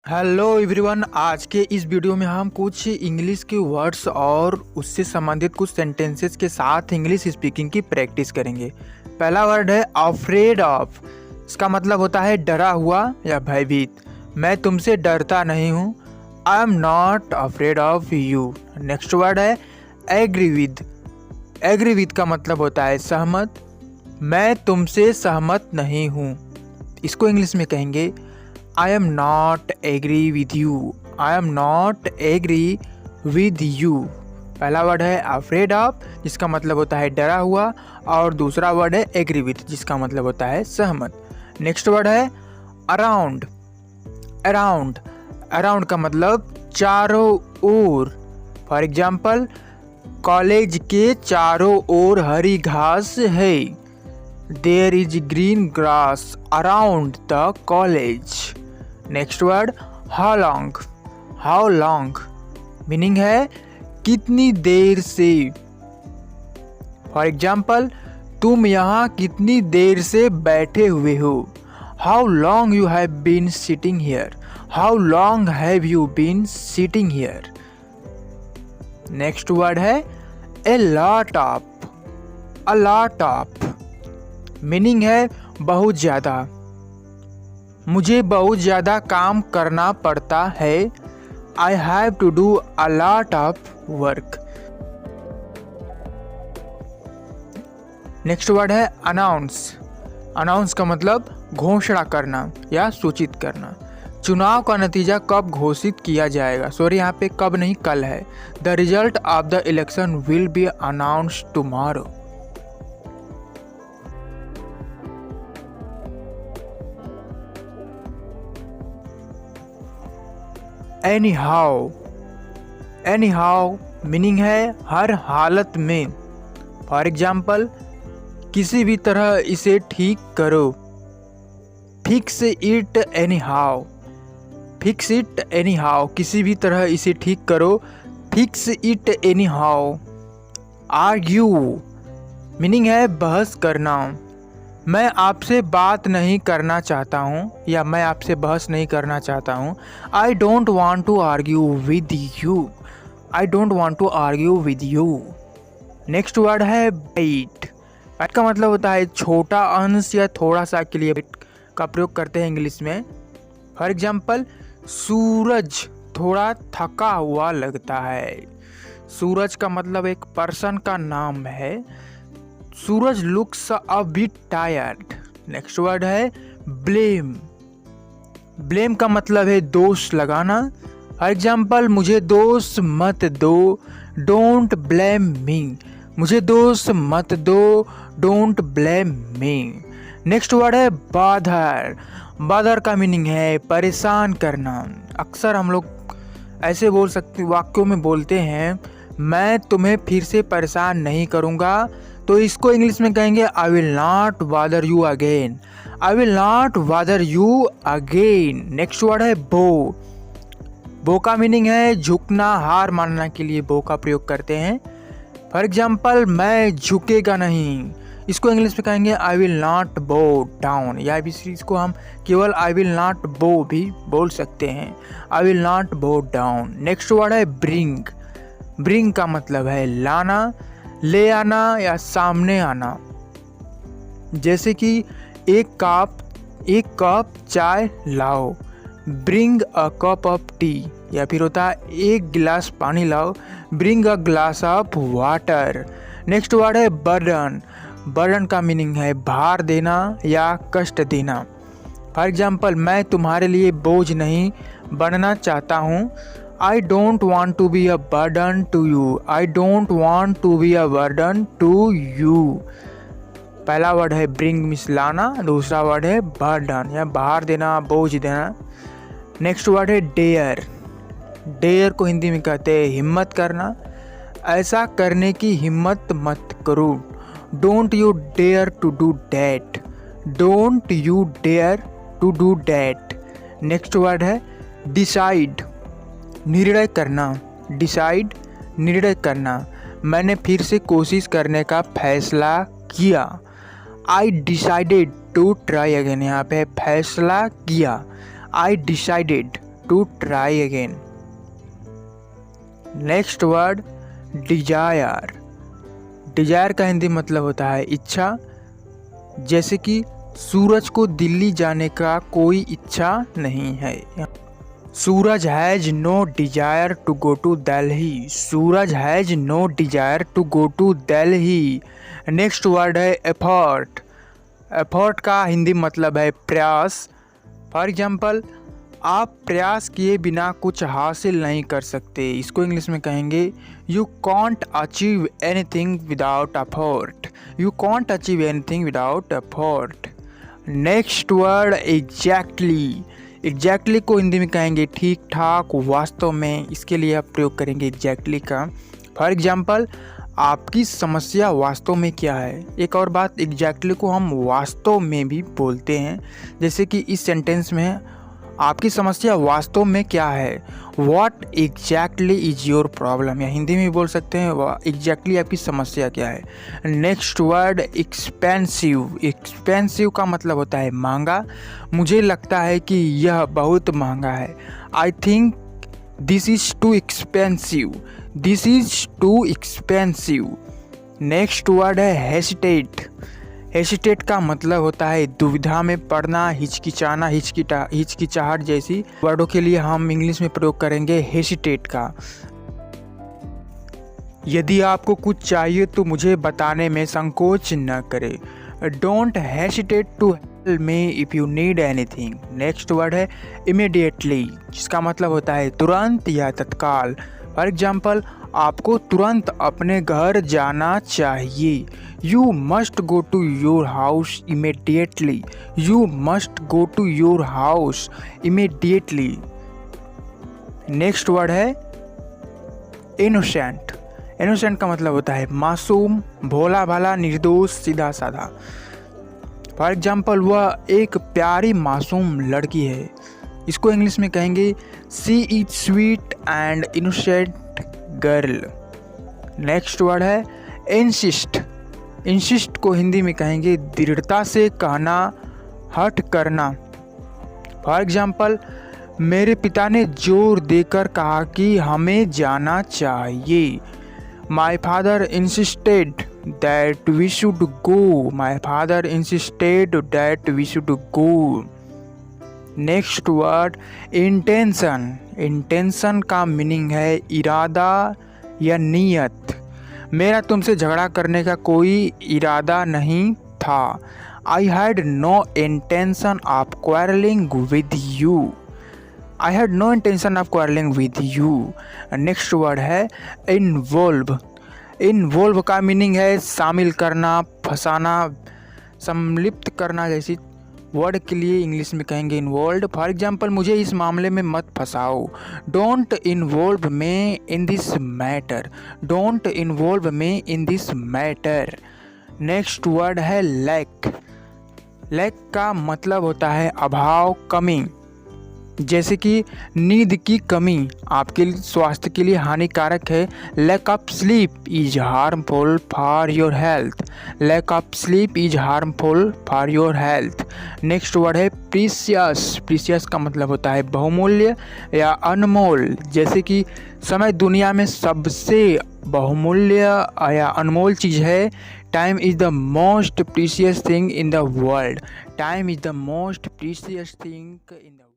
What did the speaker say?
Hello everyone, आज के इस वीडियो में हम कुछ इंग्लिश के वर्ड्स और उससे संबंधित कुछ सेंटेंसेस के साथ इंग्लिश स्पीकिंग की प्रैक्टिस करेंगे। पहला वर्ड है अफ्रेड ऑफ। इसका मतलब होता है डरा हुआ या भयभीत। मैं तुमसे डरता नहीं हूँ। I am not afraid of you. Next word है एग्री विद। एग्री विद का मतलब होता है सहमत। मैं तुमसे सहमत नहीं हूँ। इसको इंग्लिश में कहेंगे I am not agree with you. I am not agree with you. पहला वर्ड है afraid of, जिसका मतलब होता है डरा हुआ, और दूसरा वर्ड है agree with, जिसका मतलब होता है सहमत। नेक्स्ट वर्ड है around. around around का मतलब चारों ओर। फॉर एग्जाम्पल, कॉलेज के चारों ओर हरी घास है। There is green grass around the college. Next word how long. How long meaning है कितनी देर से। फॉर एग्जाम्पल, तुम यहाँ कितनी देर से बैठे हुए हो। How long you have been sitting here. How long have you been sitting here. Next word है a lot of. A lot of meaning है बहुत ज़्यादा। मुझे बहुत ज़्यादा काम करना पड़ता है। I have to do a lot of work. Next word है अनाउंस। अनाउंस का मतलब घोषणा करना या सूचित करना। चुनाव का नतीजा कब घोषित किया जाएगा। सॉरी, यहाँ पे कब नहीं, कल है। The result of the election will be announced tomorrow. Any how. Any how meaning है हर हालत में। फॉर एग्जाम्पल, किसी भी तरह इसे ठीक करो। Fix it any how. Fix it any how किसी भी तरह इसे ठीक करो। Fix it any how. Argue meaning है बहस करना। मैं आपसे बात नहीं करना चाहता हूँ या मैं आपसे बहस नहीं करना चाहता हूँ। I don't want to argue with you. I don't want to argue with you. Next word है बाइट। बाइट का मतलब होता है छोटा अंश या थोड़ा सा के लिए का प्रयोग करते हैं इंग्लिश में। फॉर एग्जाम्पल, सूरज थोड़ा थका हुआ लगता है। सूरज का मतलब एक पर्सन का नाम है। Suraj looks a bit tired. Next word है ब्लेम। ब्लेम का मतलब है दोष लगाना। फॉर एग्जाम्पल, मुझे दोष मत दो। Don't blame me. मुझे दोष मत दो। Don't blame me. Next word है बादर। बादर का मीनिंग है परेशान करना। अक्सर हम लोग ऐसे बोल सकते वाक्यों में बोलते हैं, मैं तुम्हें फिर से परेशान नहीं करूँगा। तो इसको इंग्लिश में कहेंगे आई विल नॉट बादर you again. I will not बादर यू अगेन। नेक्स्ट वर्ड है बो। बो का मीनिंग है झुकना, हार मानना के लिए बो का प्रयोग करते हैं। फॉर एग्जाम्पल, मैं झुकेगा नहीं। इसको इंग्लिश में कहेंगे आई विल नॉट बो डाउन, या इसको हम केवल आई विल नॉट बो भी बोल सकते हैं। आई विल नॉट बो डाउन। नेक्स्ट वर्ड है ब्रिंग। ब्रिंग का मतलब है लाना, ले आना या सामने आना। जैसे कि एक कप चाय लाओ। Bring a cup of T. या फिर होता है एक गिलास पानी लाओ। Bring a glass of water. Next word है बर्डन। बर्डन का मीनिंग है भार देना या कष्ट देना। फॉर एग्जाम्पल, मैं तुम्हारे लिए बोझ नहीं बनना चाहता हूँ। I don't want to be a burden to you. I don't want to be a burden to you. पहला वर्ड है bring मिस लाना, दूसरा वर्ड है burden या भार देना, बोझ देना। नेक्स्ट वर्ड है dare। dare को हिंदी में कहते हैं हिम्मत करना। ऐसा करने की हिम्मत मत करो। Don't you dare to do that. Don't you dare to do that. Next word है decide। निर्णय करना। डिसाइड निर्णय करना। मैंने फिर से कोशिश करने का फैसला किया। I decided to try again. यहाँ पे फैसला किया। I decided to try again. Next word desire. Desire का हिंदी मतलब होता है इच्छा। जैसे कि सूरज को दिल्ली जाने का कोई इच्छा नहीं है। Suraj has no desire to go to Delhi. Suraj has no desire to go to Delhi. Next word है एफर्ट। एफर्ट का हिंदी मतलब है प्रयास। फॉर एग्जाम्पल, आप प्रयास किए बिना कुछ हासिल नहीं कर सकते। इसको इंग्लिश में कहेंगे you can't achieve anything without effort. You can't achieve anything without effort. Next word exactly. Exactly को हिंदी में कहेंगे ठीक ठाक, वास्तव में। इसके लिए आप प्रयोग करेंगे एग्जैक्टली का। फॉर एग्जाम्पल, आपकी समस्या वास्तव में क्या है। एक और बात, एग्जैक्टली को हम वास्तव में भी बोलते हैं। जैसे कि इस सेंटेंस में है, आपकी समस्या वास्तव में क्या है। What exactly is your problem, या हिंदी में भी बोल सकते हैं एग्जैक्टली आपकी समस्या क्या है। Next word expensive. एक्सपेंसिव का मतलब होता है महंगा। मुझे लगता है कि यह बहुत महंगा है। I think this is too expensive. This is too expensive. Next word है हेसिटेट। हेसिटेट का मतलब होता है दुविधा में पड़ना, हिचकिचाना, हिचकिचाहट जैसी वर्डों के लिए हम इंग्लिश में प्रयोग करेंगे हेसिटेट का। यदि आपको कुछ चाहिए तो मुझे बताने में संकोच न करें। Don't hesitate to help me if you need anything. Next word है इमीडिएटली, जिसका मतलब होता है तुरंत या तत्काल। फॉर एग्जाम्पल, आपको तुरंत अपने घर जाना चाहिए। You must go to your house immediately. You must go to your house immediately. Next word है इनोसेंट। इनोसेंट का मतलब होता है मासूम, भोला भाला, निर्दोष, सीधा साधा। फॉर एग्जाम्पल, वह एक प्यारी मासूम लड़की है। इसको इंग्लिश में कहेंगे she is sweet and innocent girl. Next word है इंसिस्ट। इंसिस्ट को हिंदी में कहेंगे दृढ़ता से कहना, हट करना। फॉर एग्जाम्पल, मेरे पिता ने जोर देकर कहा कि हमें जाना चाहिए। My father insisted that we should go. My father insisted that we should go. Next word intention. Intention का मीनिंग है इरादा या नीयत। मेरा तुमसे झगड़ा करने का कोई इरादा नहीं था। I had no intention of quarrelling with you. I had no intention of quarrelling with you. Next word है इन्वॉल्व। इन्वॉल्व का मीनिंग है शामिल करना, फंसाना, सम्मिलित करना जैसी वर्ड के लिए इंग्लिश में कहेंगे इन्वॉल्व। फॉर एग्जाम्पल, मुझे इस मामले में मत फंसाओ। Don't involve me in this matter. Don't involve me in this matter. Next word है लैक। लैक का मतलब होता है अभाव, कमी। जैसे कि नींद की कमी आपके स्वास्थ्य के लिए हानिकारक है। Lack of sleep is harmful for your health. Lack of sleep is harmful for your health. Next word है प्रीशियस। प्रीशियस का मतलब होता है बहुमूल्य या अनमोल। जैसे कि समय दुनिया में सबसे बहुमूल्य या अनमोल चीज़ है। Time is the most precious thing in the world. Time is the most precious thing in the